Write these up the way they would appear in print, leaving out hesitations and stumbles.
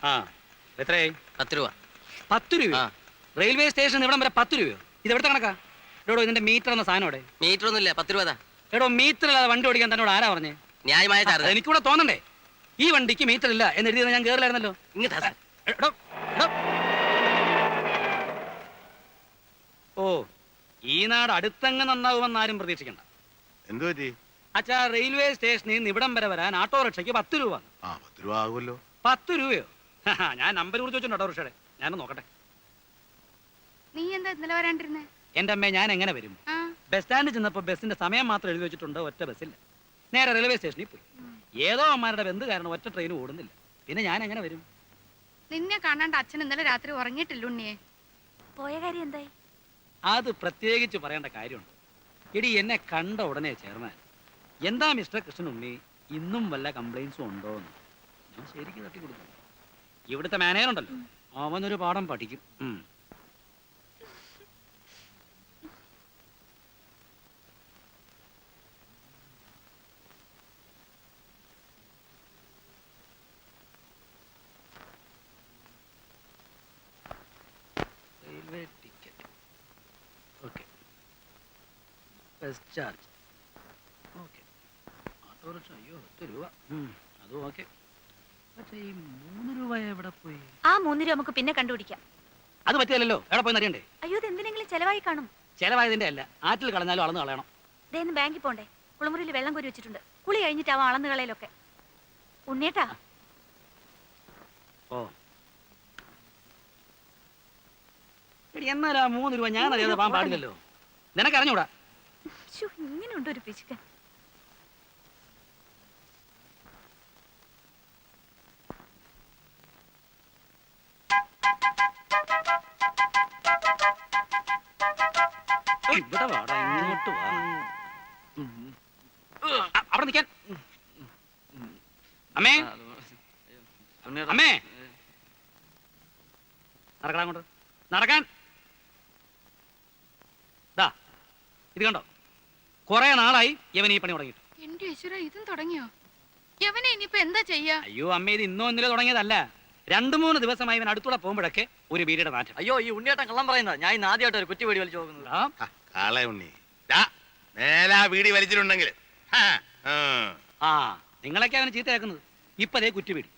ആ എത്രയായി? 10 രൂപ. 10 രൂപ? റെയിൽവേ സ്റ്റേഷൻ ഇവിടം വരെ 10 രൂപയോ? ഇത് എവിടുത്തെ കണക്കാ? എടോ ഇതിന്റെ മീറ്റർ എന്ന സാധനം അവിടെ. മീറ്റർ ഒന്നുമില്ല, 10 രൂപ. എടോ മീറ്റർ ഇല്ലാതെ വണ്ടി ഓടിക്കാൻ തന്നോട് ആരാ പറഞ്ഞേ? ന്യായമായ ചാർജ്. എനിക്കൂടെ തോന്നണ്ടേ? ഈ വണ്ടിക്ക് മീറ്റർ ഇല്ല എന്ന് എഴുതിയത് ഞാൻ കേറില്ലായിരുന്നല്ലോ. ഇങ്ങോട്ടാ. ഓ, ഈ നാട് അടുത്തങ്ങ് നന്നാവുമെന്ന് ആരും പ്രതീക്ഷിക്കണ്ട. എന്തു പറ്റി? അച്ഛാ, റെയിൽവേ സ്റ്റേഷനിൽ നിന്ന് ഇവിടം വരെ വരാൻ ഓട്ടോറിക്ഷയ്ക്ക് 10 രൂപ. 10 രൂപ ആകുമല്ലോ. 10 രൂപയോ? ഞാൻ നമ്പർ കുറിച്ച് വെച്ചിട്ടുണ്ട് ഓട്ടോറിക്ഷയുടെ. ഞാനൊന്ന് നോക്കട്ടെ. നീ എന്താ ഇന്നലെ വരാണ്ടിരുന്നേ? എന്റെ അമ്മ, ഞാൻ എങ്ങനെ വരും? ബസ് സ്റ്റാൻഡിൽ ചെന്നപ്പോ ബസിന്റെ സമയം മാത്രം എഴുതി വെച്ചിട്ടുണ്ട്, ഒറ്റ ബസ്സില്ല. നേരെ റെയിൽവേ സ്റ്റേഷനിൽ പോയി. ഏതോ അമ്മമാരുടെ ബന്ധു കാരണം ഒറ്റ ട്രെയിൻ ഓടുന്നില്ല. പിന്നെ ഞാൻ എങ്ങനെ വരും? നിന്നെ കാണാണ്ട് അച്ഛൻ ഇന്നലെ രാത്രി ഉറങ്ങിയിട്ടില്ല ഉണ്ണിയെ. പോയ കാര്യം എന്തായി? അത് പ്രത്യേകിച്ച് പറയേണ്ട കാര്യമുണ്ട്. എടി, എന്നെ കണ്ട ഉടനെ ചേർന്നാൽ എന്താ മിസ്റ്റർ കൃഷ്ണനുണ്ണി, ഇന്നും വല്ല കംപ്ലൈൻസും ഉണ്ടോ എന്ന് ഞാൻ ശരിക്കും തട്ടി കൊടുക്കും. ഇവിടുത്തെ മാനേജർ ഉണ്ടല്ലോ, അവനൊരു പാഠം പഠിക്കും. റെയിൽവേ ടിക്കറ്റ് ഓക്കെ, ബസ് ചാർജ് ഓക്കെ, ഓട്ടോറിക്ഷ അയ്യോ 10 രൂപ, അതും ഓക്കെ. പക്ഷേ ഈ 3 രൂപ എവിടെ പോയി? ആ 3 രൂപ നമുക്ക് പിന്നെ കണ്ടുപിടിക്കാം. അത് പറ്റിയല്ലോ, എവിടെ പോയി അറിയണ്ടേ? അയ്യോ, ഇത് എന്തിനെങ്കിലും ചെലവായി കാണും. ചെലവായതിന്റെ അല്ല, ആറ്റിൽ കളഞ്ഞാലും അളന്ന് കളയണം. ഇതേന്ന് ബാങ്കിൽ പോണ്ടേ? കുളിമുറിയിൽ വെള്ളം കോരി വെച്ചിട്ടുണ്ട്. കുളി കഴിഞ്ഞിട്ടാവും അളന്ന് കളയിലൊക്കെ. ഉണ്ണിയേട്ടാ. ഓ, എന്നാലാ 3 രൂപ ഞാൻ അറിയാതെ പോകാൻ പാടില്ലല്ലോ. നിനക്കറിഞ്ഞൂടാ? ഇങ്ങനെയുണ്ട് ഒരു പിശുക്കൻ. ഇവിടെ വാടാ, ഇങ്ങോട്ട് വാ. അവിടെ നിൽക്കാൻ. അമ്മേ, അമ്മേ, നടക്കാൻ അങ്ങോട്ട്, നടക്കാൻ. ഇത് കണ്ടോ, കുറെ നാളായി ഇവൻ ഈ പണി തുടങ്ങിയിട്ട്. എന്റെ ഈശ്വര, ഇതും തുടങ്ങിയോ? യവനെ ഇനിയിപ്പോ എന്താ ചെയ്യാ? അയ്യോ അമ്മ, ഇത് ഇന്നോ ഇന്നലെ തുടങ്ങിയതല്ല. 2-3 ദിവസമായി ഇവൻ അടുത്തൂടെ പോകുമ്പോഴൊക്കെ ഒരു ബീഡിയുടെ നാറ്റം. അയ്യോ, ഈ ഉണ്ണിയേട്ടൻ കള്ളം പറയുന്നത്. ഞാൻ ഇന്ന് ആദ്യമായിട്ട് ഒരു കുറ്റി വീടി വലിച്ചു നോക്കുന്നത്. ഉണ്ണി മേലാ വീടി വലിച്ചിട്ടുണ്ടെങ്കിൽ നിങ്ങളൊക്കെ അവന് ചീത്തയാക്കുന്നത്. ഇപ്പതേ കുറ്റിപീടി,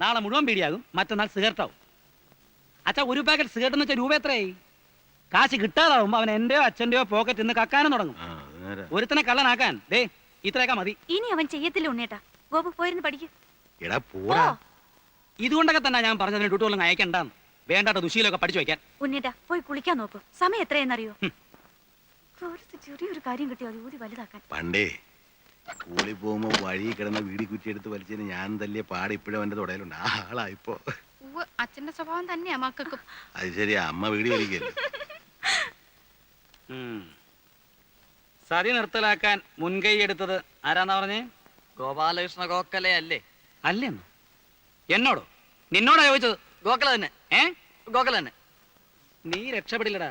നാളെ മുഴുവൻ പീടിയാകും, മറ്റന്നാൾ സിഗരറ്റാവും. അച്ഛാ, ഒരു പാക്കറ്റ് സിഗരറ്റ് എന്ന് വെച്ചാൽ രൂപ എത്രയായി? കാശ് കിട്ടാതാവുമ്പോ അവൻ എന്റെയോ അച്ഛന്റെയോ പോക്കറ്റ് നിന്ന് കക്കാനും തുടങ്ങും. ഒരുത്തനെ കള്ളനാക്കാൻ ദേ ഇത്രയൊക്കെ മതി. ഇനി അവൻ ചെയ്യത്തില്ല ഉണ്ണേട്ടാ. ഗോപു പോയിരുന്നു പഠിക്കും. ഇതുകൊണ്ടൊക്കെ തന്നെ ഞാൻ പറഞ്ഞതിന് ഡ്യൂട്ടികളും അയക്കണ്ടെന്ന്. വേണ്ടാത്ത ദുശീലൊക്കെ പഠിച്ചു വെക്കാൻ. ഉണ്ണേട്ടാ, പോയി കുളിക്കാൻ നോക്കൂ. സമയം എത്രയെന്നറിയോ? ചെറിയൊരു കാര്യം കിട്ടിയോ അത് ഊതി വലുതാക്കാൻ. പണ്ടേ സ്കൂളിൽ പോകുമ്പോ വഴി കിടന്ന വീടി കുറ്റിയെടുത്ത് വലിച്ചതിന് ഞാൻ തല്ലിയ പാട് ഇപ്പോഴും അവന്റെ തുടയിലുണ്ട്. ആ ആളായിപ്പോ അച്ഛന്റെ സ്വഭാവം തന്നെയാ മക്കൾക്കും. അത് ശരിയാ, അമ്മ വീടി വലിക്കല്ലോ. സതി നിർത്തലാക്കാൻ മുൻകൈ എടുത്തത് ആരാന്നാ പറഞ്ഞേ? ഗോപാലകൃഷ്ണ ഗോഖലെ അല്ലേ? അല്ലെന്നോ? എന്നോടോ? നിന്നോടാ ചോദിച്ചത്? ഗോഖലെ തന്നെ. ഗോഖലെ തന്നെ. നീ രക്ഷപ്പെടില്ലടാ,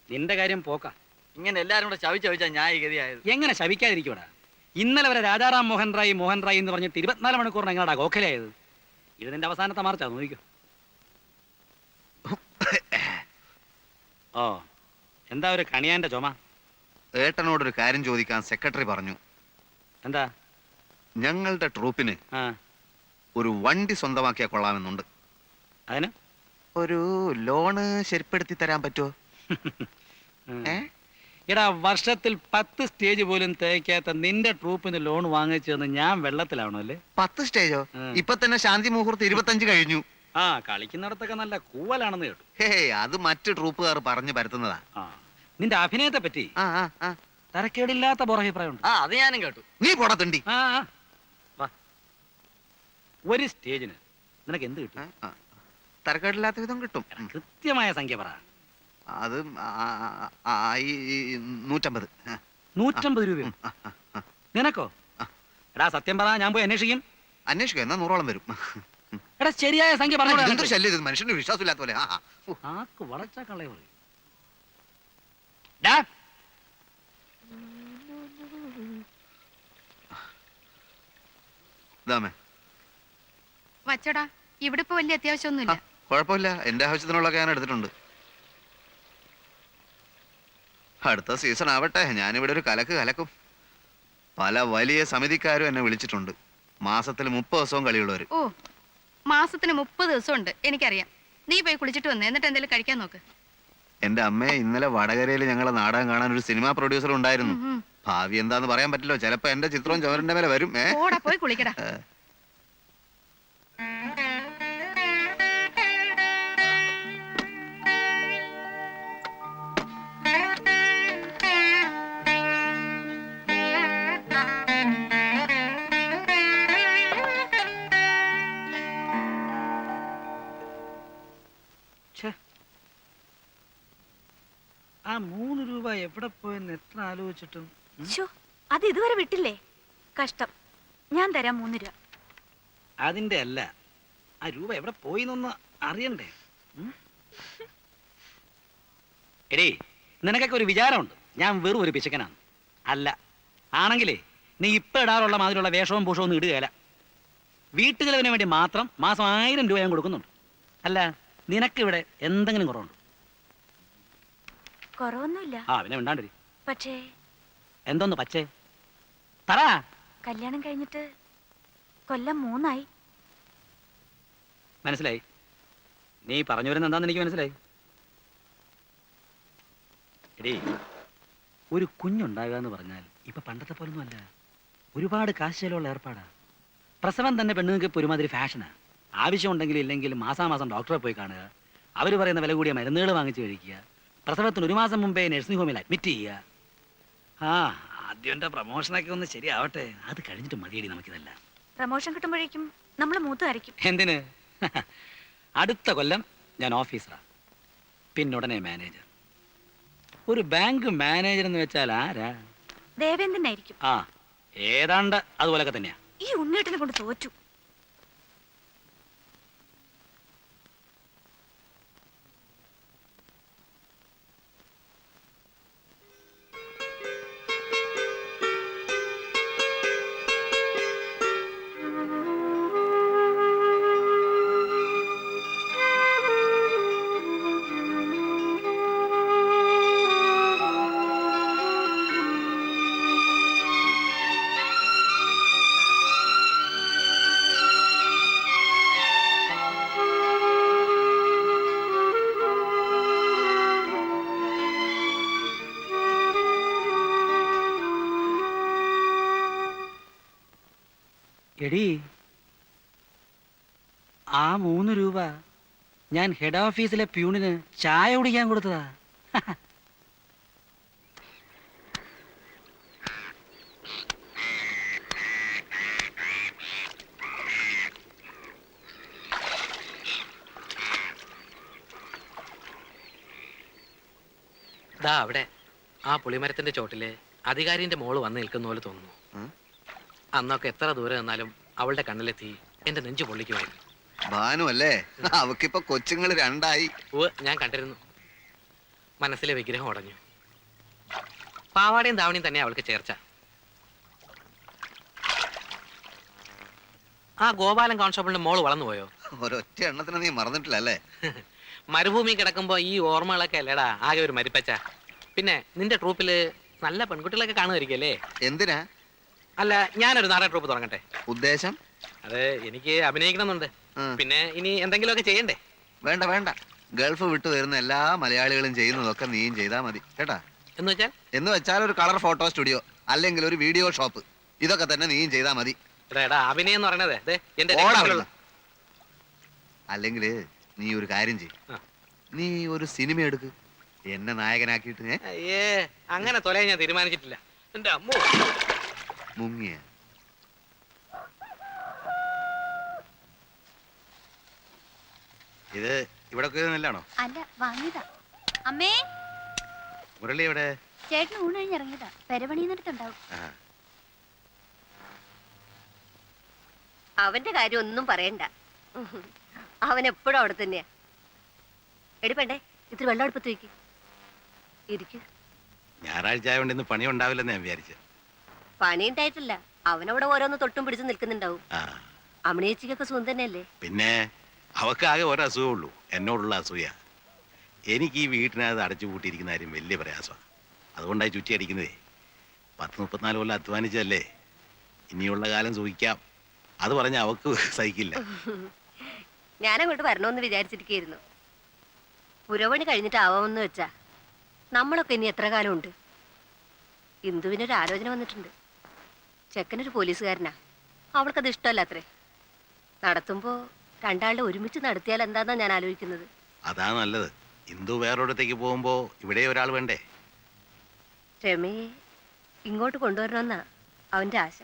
നിന്റെ കാര്യം പോക്കാ. ഇങ്ങനെ എല്ലാരും കൂടെ ശവിച്ചാ ഞാൻ ഈ ഗതിയായത്. എങ്ങനെ ശവിക്കാതിരിക്കൂടാ? ഇന്നലെ വരെ രാജാറാം മോഹൻ റായ് എന്ന് പറഞ്ഞിട്ട് 24 മണിക്കൂറിന് എങ്ങനെയാ ഗോഖലയായത്? ഇത് നിന്റെ അവസാനത്തെ മാർച്ചാ, നോക്കിക്കോ. ഓ, എന്താ ഒരു കണിയാന്റെ ചുമ? ഏട്ടനോടൊരു കാര്യം ചോദിക്കാൻ സെക്രട്ടറി പറഞ്ഞു. എന്താ? ഞങ്ങളുടെ ട്രൂപ്പിന് ഒരു വണ്ടി സ്വന്തമാക്കിയാ കൊള്ളാമെന്നുണ്ട്. അതിന് ഒരു ലോണ് ശരിപ്പെടുത്തി തരാൻ പറ്റുമോ? എടാ, വർഷത്തിൽ 10 സ്റ്റേജ് പോലും തേക്കാത്ത നിന്റെ ട്രൂപ്പിന് ലോൺ വാങ്ങിച്ചെന്ന് ഞാൻ വെള്ളത്തിലാവണോ അല്ലേ? 10 സ്റ്റേജോ? ഇപ്പൊ തന്നെ ശാന്തി മുഹൂർത്ത് 25 കഴിഞ്ഞു. കളിക്കുന്നിടത്തൊക്കെ നല്ല കൂവലാണെന്ന് കേട്ടു. അത് മറ്റു ട്രൂപ്പുകാർ പറഞ്ഞു പരത്തുന്നതാ. നിന്റെ അഭിനയത്തെ പറ്റി തരക്കേടില്ലാത്ത പുറഭിപ്രായം. അത് ഞാനും കേട്ടു. നീ പോടത്തുണ്ടി. ഒരു സ്റ്റേജിന് നിനക്ക് എന്ത് കിട്ടും? തരക്കേടില്ലാത്ത വിധം കിട്ടും. കൃത്യമായ സംഖ്യ പറ. അത് 150. 150 രൂപയോ? നിനക്കോ? എടാ സത്യം പറ, ഞാൻ പോയി അന്വേഷിക്കും. അന്വേഷിക്കും, എന്നാ 100ഓളം വരും. എടാ ശരിയായ സംഖ്യ പറഞ്ഞു. ശല്യം, മനുഷ്യന് വിശ്വാസമില്ലാത്ത പോലെ. ആക്ക് വളച്ചാ കളയ പറയും. വച്ചടാ, ഇവിടെ ഇപ്പൊ വലിയ അത്യാവശ്യമൊന്നുമില്ല. കുഴപ്പമില്ല, എന്റെ ആവശ്യത്തിനുള്ളതൊക്കെ ഞാൻ എടുത്തിട്ടുണ്ട്. അടുത്ത സീസൺ ആവട്ടെ, ഞാനിവിടെ ഒരു കലക്ക് കലക്കും. പല വലിയ സമിതിക്കാരും എന്നെ വിളിച്ചിട്ടുണ്ട്. മാസത്തിൽ 30 ദിവസവും കളിയുള്ളവര്. ഓ, മാസത്തിന് 30 ദിവസം ഉണ്ട്, എനിക്കറിയാം. നീ പോയി കുളിച്ചിട്ട് വന്നേ, എന്നിട്ട് എന്തെങ്കിലും കഴിക്കാൻ നോക്ക്. എന്റെ അമ്മയെ ഇന്നലെ വടകരയിൽ ഞങ്ങളെ നാടകം കാണാൻ ഒരു സിനിമാ പ്രൊഡ്യൂസർ ഉണ്ടായിരുന്നു. ഉം. ഭാവി എന്താന്ന് പറയാൻ പറ്റില്ലോ, ചിലപ്പോ എന്റെ ചിത്രവും ചുവരിന്റെ മേലെ വരും. പോടാ, പോയി കുളിക്കടാ. ഛെ. ആ 3 രൂപ എവിടെ പോയെന്ന് എത്ര ആലോചിച്ചിട്ടും ശോ, അത് ഇതുവരെ വിട്ടില്ലേ? കഷ്ടം. ഞാൻ തരാം 3 രൂപ. അതിന്റെ അല്ല, ആ രൂപ എവിടെ പോയി എന്നൊന്ന് അറിയണ്ടേ? ഉം? എടീ, നിനക്കൊക്കെ ഒരു വിചാരമുണ്ട് ഞാൻ വെറും ഒരു പിശുക്കനാണ്. അല്ല, ആണെങ്കിലേ നീ ഇപ്പൊ ഇടാറുള്ള മാതിരിയുള്ള വേഷവും പൂഷവും ഒന്നും ഇടുകയല്ല. വീട്ടുചെലവിന് വേണ്ടി മാത്രം മാസം 1000 രൂപ ഞാൻ കൊടുക്കുന്നുണ്ട്. അല്ല, നിനക്കിവിടെ എന്തെങ്കിലും കുറവുണ്ടോ? കുറവൊന്നുമില്ല. ആ, പിന്നെ മിണ്ടാണ്ടിരി. പക്ഷേ എന്തോന്ന് പച്ചേ പറ. കല്യാണം കഴിഞ്ഞിട്ട് കൊല്ലം 3 ആയി. മനസ്സിലായി. നീ പറഞ്ഞു വരുന്ന എന്താന്ന് എനിക്ക് മനസ്സിലായി. എടീ, ഒരു കുഞ്ഞുണ്ടാകുക എന്ന് പറഞ്ഞാൽ ഇപ്പൊ പണ്ടത്തെ പോലൊന്നും അല്ല. ഒരുപാട് കാശ് ചെലവുള്ള ഏർപ്പാടാ. പ്രസവം തന്നെ പെണ്ണുങ്ങൾക്ക് ഇപ്പൊ ഒരുമാതിരി ഫാഷനാ. ആവശ്യമുണ്ടെങ്കിലും ഇല്ലെങ്കിലും മാസാമാസം ഡോക്ടറെ പോയി കാണുക, അവർ പറയുന്ന വില കൂടിയ മരുന്നുകൾ വാങ്ങിച്ച് കഴിക്കുക, പ്രസവത്തിന് 1 മാസം മുമ്പേ നഴ്സിംഗ് ഹോമിൽ അഡ്മിറ്റ് ചെയ്യുക. ആ, ആദ്യം എൻ്റെ പ്രമോഷനൊക്കെ ഒന്ന് ശരിയാവട്ടെ, അത് കഴിഞ്ഞിട്ട് മതിയടി നമുക്കിതല്ല. പ്രമോഷൻ കിട്ടുമ്പോഴേക്കും നമ്മൾ മൂത്തുകാരിക്കും. എന്തിന്? അടുത്ത കൊല്ലം ഞാൻ ഓഫീസറാ, പിന്നുടനെ മാനേജർ. ഒരു ബാങ്ക് മാനേജർ എന്ന് വെച്ചാൽ ആരാ? ദേവേന്ദ്രനായിരിക്കും. ആ, ഏതാണ്ട് അതുപോലൊക്കെ തന്നെയാ. ഈ ഉണ്ണിയേട്ടനെ കൊണ്ട് തോറ്റു. എടീ, ആ 3 രൂപ ഞാൻ ഹെഡ് ഓഫീസിലെ പ്യൂണിന് ചായ കുടിക്കാൻ കൊടുത്തതാ. ദാ അവിടെ ആ പുളിമരത്തിന്റെ ചോട്ടില് അധികാരിന്റെ മോള് വന്ന് നിൽക്കുന്ന പോലെ തോന്നുന്നു. അന്നൊക്കെ എത്ര ദൂരെ നിന്നാലും അവളുടെ കണ്ണിലെത്തി എന്റെ നെഞ്ചു പൊള്ളിക്കുമായിരുന്നു. ഭാനു അല്ലേ? അവക്കിപ്പോ കൊച്ചുങ്ങൾ 2 ആയി. ഞാൻ കണ്ടിരുന്നു. മനസ്സിലെ വിഗ്രഹം ഉടഞ്ഞു. പാവാടയും ധാവണിയും തന്നെ അവൾക്ക് ചേർച്ച. ആ ഗോപാലൻ കോൺസ്റ്റബിളിന്റെ മോള് വളർന്നു പോയോ? ഒരൊറ്റ എണ്ണത്തിന് നീ മറന്നിട്ടില്ല അല്ലേ? മരുഭൂമി കിടക്കുമ്പോ ഈ ഓർമ്മകളൊക്കെ അല്ലേടാ ആകെ ഒരു മരിപ്പച്ച. പിന്നെ നിന്റെ ട്രൂപ്പില് നല്ല പെൺകുട്ടികളൊക്കെ കാണുമായിരിക്കല്ലേ? എന്തിനാ? അല്ല, ഞാനൊരു നാടക ട്രൂപ്പ് തുടങ്ങട്ടെ. ഉദ്ദേശം? അത് എനിക്ക് അഭിനയിക്കണമെന്നുണ്ട്. പിന്നെ ഇനി എന്തെങ്കിലുമൊക്കെ ചെയ്യണ്ടേ? വേണ്ട വേണ്ട, ഗൾഫ് വിട്ടു വരുന്ന എല്ലാ മലയാളികളും ചെയ്യുന്നതൊക്കെ നീയും ചെയ്താൽ മതി കേട്ടാ. എന്ന് വെച്ചാൽ ഒരു കളർ ഫോട്ടോ സ്റ്റുഡിയോ അല്ലെങ്കിൽ ഒരു വീഡിയോ ഷോപ്പ്, ഇതൊക്കെ തന്നെ നീയും ചെയ്താൽ മതി. അഭിനയം എന്ന് പറയണത് അല്ലെങ്കിൽ നീ ഒരു കാര്യം ചെയ്യും, നീ ഒരു സിനിമ എടുക്ക്, എന്നെ നായകനാക്കിയിട്ട്. അങ്ങനെ തൊലയാൻ ഞാൻ തീരുമാനിച്ചിട്ടില്ല. എന്റെ അമ്മോ, മുങ്ങിയ ഇത് ഇവിടെ നല്ലാണോ? അല്ല, വാങ്ങിയതാ. അമ്മേ, മുരളി എവിടെ? ചേട്ടന് ഊണ് കഴിഞ്ഞ് ഇറങ്ങിയതാ. പെരപണിന്നിടത്തുണ്ടാവും. അവന്റെ കാര്യം ഒന്നും പറയണ്ട, അവൻ എപ്പോഴും അവിടെ തന്നെയാ. എടുപ്പണ്ടേ, ഇത്തിരി വെള്ളം അടുപ്പത്ത് വയ്ക്ക്. ഇരിക്കു. ഞായറാഴ്ച ആയതുകൊണ്ട് ഇന്ന് പണി ഉണ്ടാവില്ലെന്ന് ഞാൻ വിചാരിച്ചു. പണി ഉണ്ടായിട്ടില്ല, അവനവിടെ ഓരോന്ന് തൊട്ടും പിടിച്ച് നിൽക്കുന്നുണ്ടാവും. അമ്മണേച്ചിക്കൊക്കെ സുഖം തന്നെയല്ലേ? പിന്നെ അവക്കാകെ ഒരസുഖമുള്ളൂ, എന്നോടുള്ള അസൂയ. എനിക്ക് ഈ വീട്ടിനകത്ത് അടച്ചു പൂട്ടിയിരിക്കുന്ന കാര്യം വലിയ പ്രയാസമാണ്. അതുകൊണ്ടായി ചുറ്റി അടിക്കുന്നതേ. 10-34 കൊല്ലം അധ്വാനിച്ചതല്ലേ, ഇനിയുള്ള കാലം സൂഹിക്കാം. അത് പറഞ്ഞ അവക്ക് സഹിക്കില്ല. ഞാനങ്ങോട്ട് വരണമെന്ന് വിചാരിച്ചിരിക്കുന്നു. പുരവണി കഴിഞ്ഞിട്ടാവാമെന്ന് വെച്ചാ നമ്മളൊക്കെ ഇനി എത്ര കാലമുണ്ട്? ഇന്ദുവിനൊരു ആലോചന വന്നിട്ടുണ്ട്. ചെക്കനൊരു പോലീസുകാരനാ, അവൾക്കത് ഇഷ്ടമല്ല അത്രേ. നടത്തുമ്പോ രണ്ടാളുടെ ഒരുമിച്ച് നടത്തിയാൽ എന്താന്നാ ഞാൻ ആലോചിക്കുന്നത്. അതാ നല്ലത്. ഇന്ദു വേറൊരിടത്തേക്ക് പോകുമ്പോ ഇവിടെ ഒരാൾ വേണ്ടേ? രമയെ ഇങ്ങോട്ട് കൊണ്ടുവരണമെന്നാ അവന്റെ ആശ.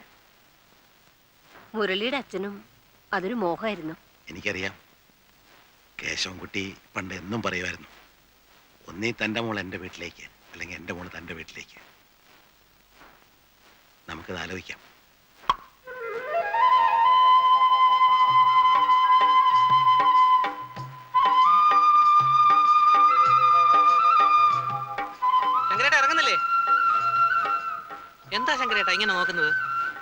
മുരളിയുടെ അച്ഛനും അതൊരു മോഹമായിരുന്നു. എനിക്കറിയാം. കേശവൻകുട്ടി പണ്ട് എന്നും പറയുമായിരുന്നു, ഒന്നീ തൻ്റെ മോൾ എൻ്റെ വീട്ടിലേക്ക്, അല്ലെങ്കിൽ എൻ്റെ മോൾ തൻ്റെ വീട്ടിലേക്ക്. നമുക്കത് ആലോചിക്കാം. ശങ്കരേട്ട ഇറങ്ങുന്നില്ലേ? എന്താ ശങ്കരേട്ട ഇങ്ങനെ നോക്കുന്നത്?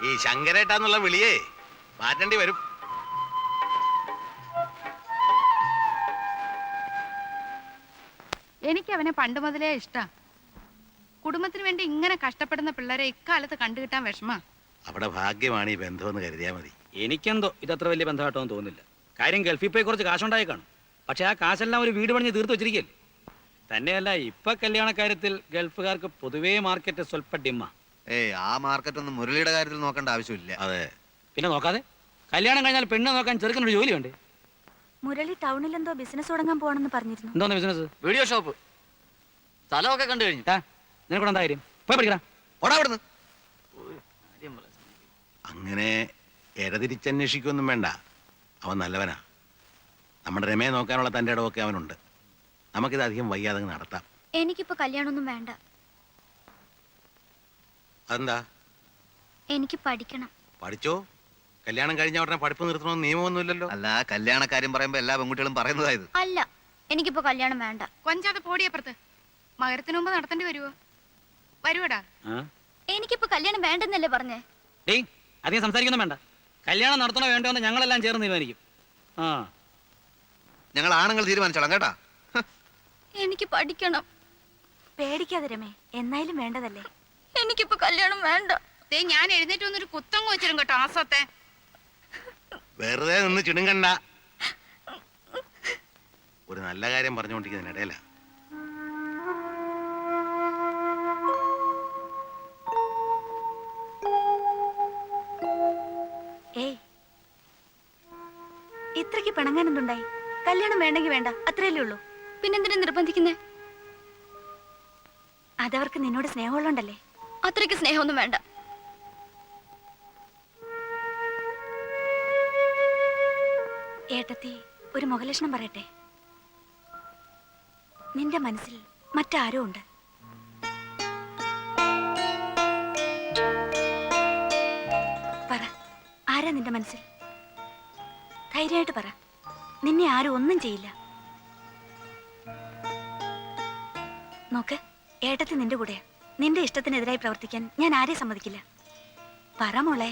ഈ ശങ്കരേട്ടാന്നുള്ള വിളിയേ മാറ്റേണ്ടി വരും. എനിക്ക് അവനെ പണ്ട് മുതലേ ഇഷ്ടാ. കുടുംബത്തിന് വേണ്ടി ഇങ്ങനെ കഷ്ടപ്പെടുന്ന പിള്ളേരെ ഇക്കാലത്ത് കണ്ടുകിട്ടാൻ വിഷമാ. അവിടെ ഭാഗ്യമാണ് ഈ ബന്ധമെന്ന് കരുതിയാൽ മതി. എനിക്കെന്തോ ഇതത്ര വലിയ ബന്ധമായിട്ടൊന്നും തോന്നുന്നില്ല. കാര്യം ഗൾഫിൽ പോയി കുറച്ച് കാശുണ്ടായി കാണും. പക്ഷെ ആ കാശെല്ലാം ഒരു വീട് പണിഞ്ഞ് തീർത്ത് വെച്ചിരിക്കല്ലേ. തന്നെയല്ല, ഇപ്പൊ കല്യാണക്കാര്യത്തിൽ ഗൾഫുകാർക്ക് പൊതുവേ മാർക്കറ്റ് സ്വല്പ ഡിമ്മ. ആ മാർക്കറ്റ് ഒന്നും മുരളിയുടെ കാര്യത്തിൽ നോക്കേണ്ട ആവശ്യമില്ല. അതെ. പിന്നെ നോക്കാതെ കല്യാണം കഴിഞ്ഞാൽ പെണ്ണ് നോക്കാൻ ചെറുക്കനൊരു ജോലി വേണ്ടേ? മുരളി ടൗണിൽ എന്തോ ബിസിനസ് തുടങ്ങാൻ പോകണമെന്ന് പറഞ്ഞിരുന്നു. എന്തോന്ന് ബിസിനസ്? Video shop. സ്ഥലമൊക്കെ കണ്ടു കഴിഞ്ഞു. നിനക്കൂടെ എന്താ കാര്യം? പോയി പഠിക്കടാ. ഓടാ അവിടുന്ന്. അങ്ങനെ ഇടതിരിച്ചന്വേഷിക്കൊന്നും വേണ്ട. അവൻ നല്ലവനാ. നമ്മുടെ രമയെ നോക്കാനുള്ള തൻ്റെ ഇടമൊക്കെ അവനുണ്ട്. നമുക്കിത് അധികം വയ്യാതെ നടത്താം. എനിക്കിപ്പോ കല്യാണമൊന്നും വേണ്ട. അതെന്താ? എനിക്ക് പഠിക്കണം. പഠിച്ചോ. കല്യാണം കഴിഞ്ഞ ഉടനെ പഠിപ്പ് നിർത്തണമെന്ന് നിയമമൊന്നുമില്ലല്ലോ. അല്ല, കല്യാണക്കാര്യം പറയുമ്പോ എല്ലാ പെൺകുട്ടികളും പറയുന്നതായത്. അല്ല, എനിക്കിപ്പോ കല്യാണം വേണ്ട. കൊഞ്ചാതെ പോടിയപ്പുറത്ത്. മകരത്തിന് മുമ്പ് നടത്തേണ്ടി വരുവോ? വരുവടാ. എനിക്കിപ്പോ കല്യാണം വേണ്ടെന്നല്ലേ പറഞ്ഞേ? ഡേയ്, അധികം സംസാരിക്കൊന്നും വേണ്ട. കല്യാണം നടത്തണോ വേണ്ടോ എന്ന് ഞങ്ങളെല്ലാം ചേർന്ന് തീരുമാനിക്കും. ഞങ്ങൾ ആണുങ്ങൾ തീരുമാനിച്ചോളാം കേട്ടാ. എനിക്ക് പഠിക്കണം. പേടിക്കാതെ രമേ, എന്നായാലും വേണ്ടതല്ലേ. എനിക്കിപ്പോ കല്യാണം വേണ്ട. ഞാൻ എഴുന്നേറ്റ് വന്നൊരു കുത്തങ്ങ് വെച്ചിരും കേട്ടോ ആസത്തെ. വെറുതെ നിന്ന് ചിണുങ്ങണ്ട. ഒരു നല്ല കാര്യം പറഞ്ഞുകൊണ്ടിരിക്കുന്നതിനിടയില. ഏയ്, ഇത്രയ്ക്ക് പിണങ്ങാൻ എന്തുണ്ടായി? കല്യാണം വേണ്ടെങ്കിൽ വേണ്ട, അത്രയല്ലേ ഉള്ളൂ. പിന്നെന്തിനാ നിർബന്ധിക്കുന്നേ? അതവർക്ക് നിന്നോട് സ്നേഹമുള്ളോണ്ടല്ലേ. അത്രയ്ക്ക് സ്നേഹമൊന്നും വേണ്ട. ഏട്ടത്തി, ഒരു മുഖലക്ഷണം പറയട്ടെ. നിന്റെ മനസ്സിൽ മറ്റാരോ ഉണ്ട്. പറ, ആരാ നിന്റെ മനസ്സിൽ? ധൈര്യമായിട്ട് പറ. നിന്നെ ആരും ഒന്നും ചെയ്യില്ല. നോക്ക്, ഏട്ടത്തി നിന്റെ കൂടെയാ. നിന്റെ ഇഷ്ടത്തിനെതിരായി പ്രവർത്തിക്കാൻ ഞാൻ ആരെയും സമ്മതിക്കില്ല. പറ മോളെ.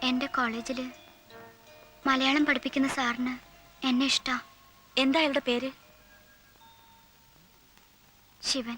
എന്റെ കോളേജില് മലയാളം പഠിപ്പിക്കുന്ന സാറിന് എന്നെ ഇഷ്ടാ. എന്താ അയാളുടെ പേര്? ശിവൻ.